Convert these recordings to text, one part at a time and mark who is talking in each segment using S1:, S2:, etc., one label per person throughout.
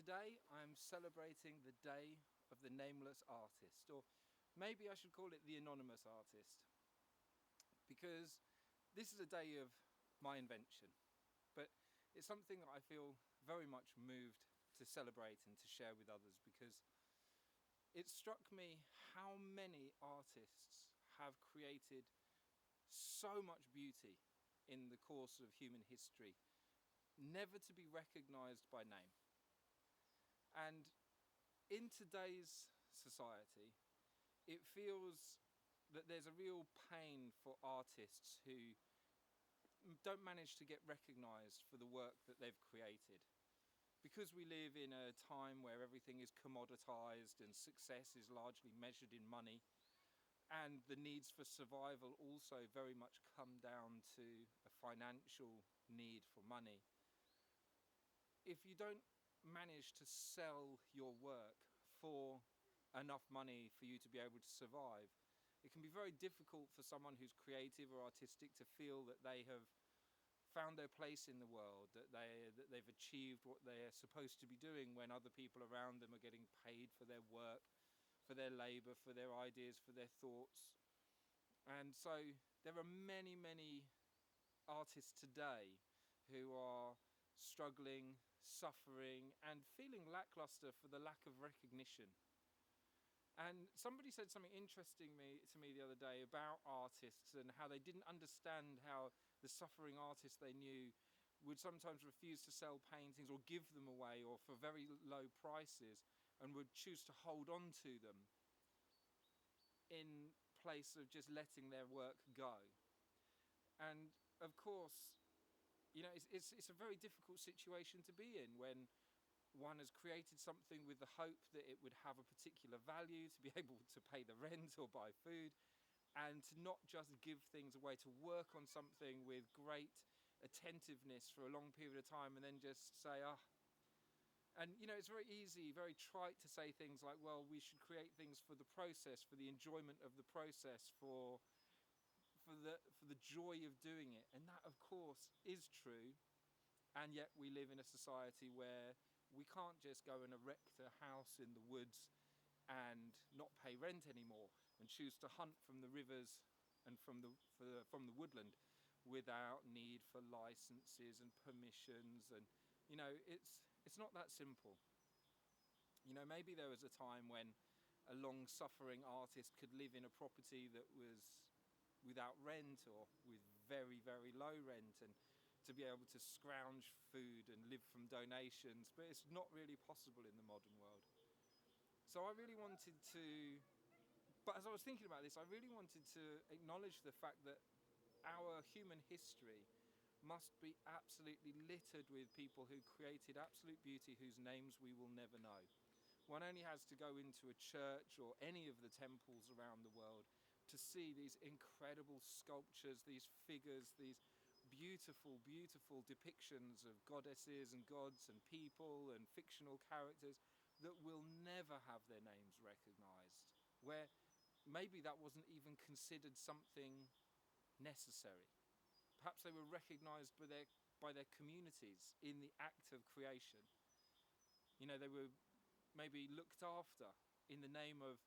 S1: today I'm celebrating the day of the nameless artist, or maybe I should call it the anonymous artist, because this is a day of my invention, but it's something that I feel very much moved to celebrate and to share with others, because it struck me how many artists have created so much beauty in the course of human history, never to be recognized by name. And in today's society, it feels that there's a real pain for artists who don't manage to get recognised for the work that they've created. Because we live in a time where everything is commoditised and success is largely measured in money, and the needs for survival also very much come down to a financial need for money. If you don't manage to sell your work for enough money for you to be able to survive, it can be very difficult for someone who's creative or artistic to feel that they have found their place in the world, that they've achieved what they're supposed to be doing, when other people around them are getting paid for their work, for their labour, for their ideas, for their thoughts. And so there are many artists today who are struggling, suffering, and feeling lackluster for the lack of recognition. And somebody said something interesting to me the other day about artists and how they didn't understand how the suffering artists they knew would sometimes refuse to sell paintings or give them away, or for very low prices, and would choose to hold on to them in place of just letting their work go. And of course, it's a very difficult situation to be in when one has created something with the hope that it would have a particular value, to be able to pay the rent or buy food, and to not just give things away, to work on something with great attentiveness for a long period of time and then just say, And it's very easy, very trite to say things like, well, we should create things for the process, for the enjoyment of the process, for the joy of doing it. And that, of course, is true. And yet we live in a society where we can't just go and erect a house in the woods and not pay rent anymore, and choose to hunt from the rivers and from the woodland without need for licenses and permissions. And it's not that simple. Maybe there was a time when a long-suffering artist could live in a property that was without rent, or with very low rent, and to be able to scrounge food and live from donations, but it's not really possible in the modern world. So but as I was thinking about this, I really wanted to acknowledge the fact that our human history must be absolutely littered with people who created absolute beauty whose names we will never know. One only has to go into a church or any of the temples around the world to see these incredible sculptures, these figures, these beautiful depictions of goddesses and gods and people and fictional characters that will never have their names recognised, where maybe that wasn't even considered something necessary. Perhaps they were recognised by their communities in the act of creation. They were maybe looked after in the name of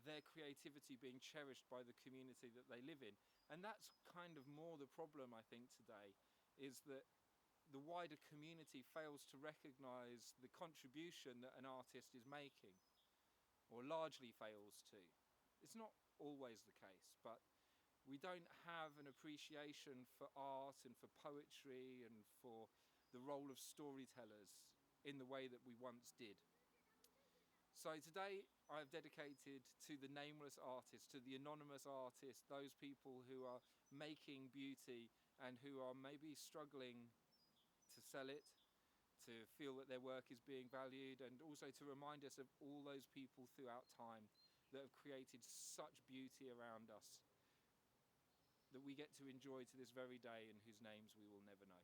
S1: their creativity being cherished by the community that they live in. And that's kind of more the problem, I think, today, is that the wider community fails to recognise the contribution that an artist is making, or largely fails to. It's not always the case, but we don't have an appreciation for art and for poetry and for the role of storytellers in the way that we once did. So today I've dedicated to the nameless artist, to the anonymous artist, those people who are making beauty and who are maybe struggling to sell it, to feel that their work is being valued, and also to remind us of all those people throughout time that have created such beauty around us that we get to enjoy to this very day, and whose names we will never know.